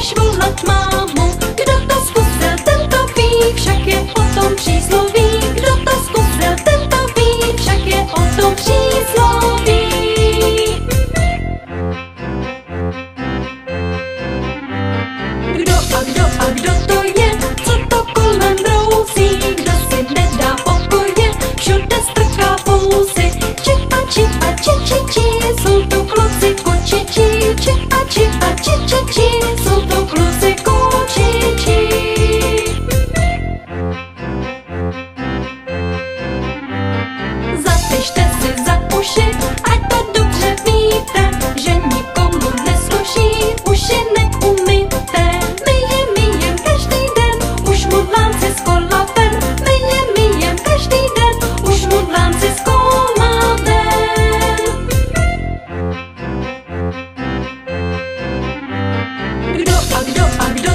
budeš volat mámu. Kdo to zkusil, ten to ví, však je o tom přísloví. Kdo to zkusil, ten to ví, však je o tom přísloví. Kdo to je, co to kolem brousí? Kdo si nedá pokoje, všude strká fousy. Čipa, čipa, či, či, či, jsou to kluci kočičí. Čipa, čipa, či, či, či, jsou to kluci kočičí. Zapište si za uši, ať to dobře víte, že nikomu nesluší uši neumyté. Myjem každý den, už mudlánci z kola ven. Myjem každý den, už mudlánci z kola ven. Kdo